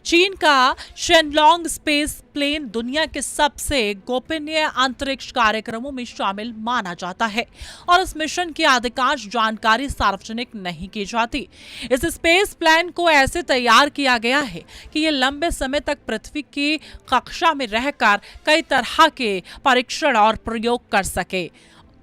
चीन का Shenlong space plane दुनिया के सबसे गोपनीय अंतरिक्ष कार्यक्रमों में शामिल माना जाता है और इस मिशन की अधिकांश जानकारी सार्वजनिक नहीं की जाती। इस स्पेस प्लेन को ऐसे तैयार किया गया है कि ये लंबे समय तक पृथ्वी की कक्षा में रहकर कई तरह के परीक्षण और प्रयोग कर सके,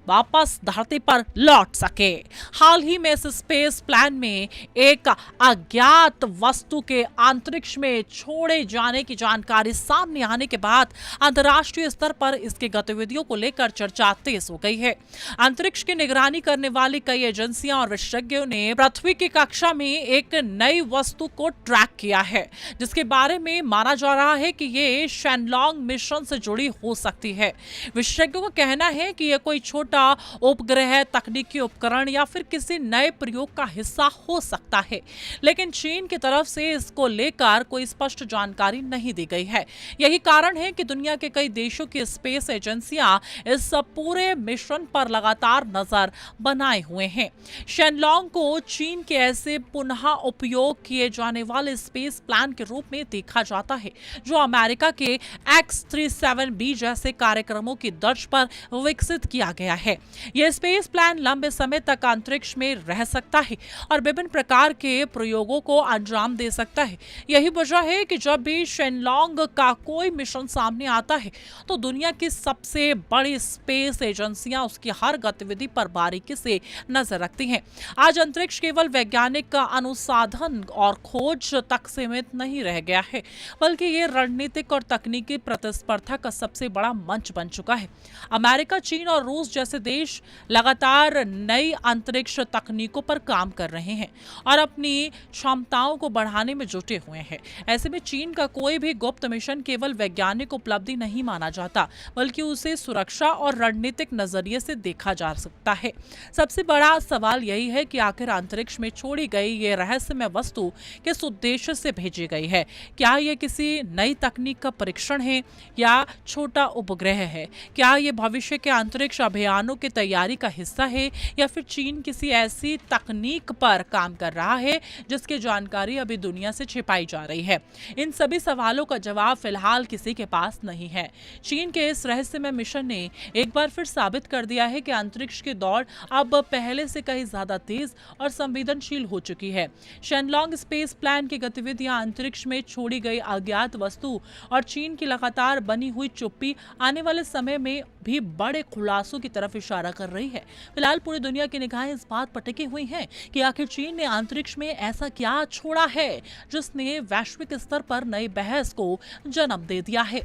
वापस धरती पर लौट सके। हाल ही में इस स्पेस प्लान में एक अज्ञात वस्तु के अंतरिक्ष में छोड़े जाने की जानकारी सामने आने के बाद अंतर्राष्ट्रीय स्तर पर इसकी गतिविधियों को लेकर चर्चा तेज हो गई है। अंतरिक्ष की निगरानी करने वाली कई एजेंसियां और विशेषज्ञों ने पृथ्वी की कक्षा में एक नई वस्तु को ट्रैक किया है, जिसके बारे में माना जा रहा है कि ये शेनलॉन्ग मिशन से जुड़ी हो सकती है। विशेषज्ञों का कहना है कि यह कोई छोटा उपग्रह, तकनीकी उपकरण या फिर किसी नए प्रयोग का हिस्सा हो सकता है, लेकिन चीन की तरफ से इसको लेकर कोई स्पष्ट जानकारी नहीं दी गई है। यही कारण है कि दुनिया के कई देशों की स्पेस एजेंसियां इस पूरे मिशन पर लगातार नजर बनाए हुए हैं। शेनलॉन्ग को चीन के ऐसे पुनः उपयोग किए जाने वाले स्पेस प्लान के रूप में देखा जाता है जो अमेरिका के X-37B जैसे कार्यक्रमों की तर्ज पर विकसित किया गया है। यह स्पेस प्लान लंबे समय तक अंतरिक्ष में रह सकता है और विभिन्न प्रकार के प्रयोगों को अंजाम दे सकता है। यही वजह है कि जब भी शेनलॉन्ग का कोई मिशन सामने आता है तो दुनिया की सबसे बड़ी स्पेस एजेंसियां उसकी हर गतिविधि पर बारीकी से नजर रखती हैं। आज अंतरिक्ष केवल वैज्ञानिक का अनुसंधान और खोज तक सीमित नहीं रह गया है, बल्कि ये रणनीतिक और तकनीकी प्रतिस्पर्धा का सबसे बड़ा मंच बन चुका है। अमेरिका, चीन और रूस जैसे देश लगातार नई अंतरिक्ष तकनीकों पर काम कर रहे हैं और अपनी क्षमताओं को बढ़ाने में जुटे हुए हैं। ऐसे में चीन का कोई भी गुप्त मिशन केवल वैज्ञानिक उपलब्धि नहीं माना जाता, बल्कि उसे सुरक्षा और रणनीतिक नजरिए से देखा जा सकता है। सबसे बड़ा सवाल यही है कि आखिर अंतरिक्ष में छोड़ी गई ये रहस्यमय वस्तु किस उद्देश्य से भेजी गई है। क्या यह किसी नई तकनीक का परीक्षण है या छोटा उपग्रह है? क्या यह भविष्य के अंतरिक्ष अभियानों की तैयारी का हिस्सा है या फिर चीन किसी ऐसी तकनीक पर काम कर रहा है जिसकी जानकारी अभी दुनिया से छिपाई जा रही है? इन सभी सवालों का जवाब फिलहाल किसी के पास नहीं है। चीन के इस रहस्यमय मिशन ने एक बार फिर साबित कर दिया है कि अंतरिक्ष की दौड़ अब पहले से कहीं ज्यादा तेज और संवेदनशील हो चुकी है। शेनलॉन्ग स्पेस प्लान की गतिविधियां, अंतरिक्ष में छोड़ी गई अज्ञात वस्तु और चीन की लगातार बनी हुई चुप्पी आने वाले समय में भी बड़े खुलासों की तरफ इशारा कर रही है। फिलहाल पूरी दुनिया की निगाहें इस बात पर टिकी हुई हैं कि आखिर चीन ने अंतरिक्ष में ऐसा क्या छोड़ा है जिसने वैश्विक स्तर पर नई बहस को जन्म दे दिया है।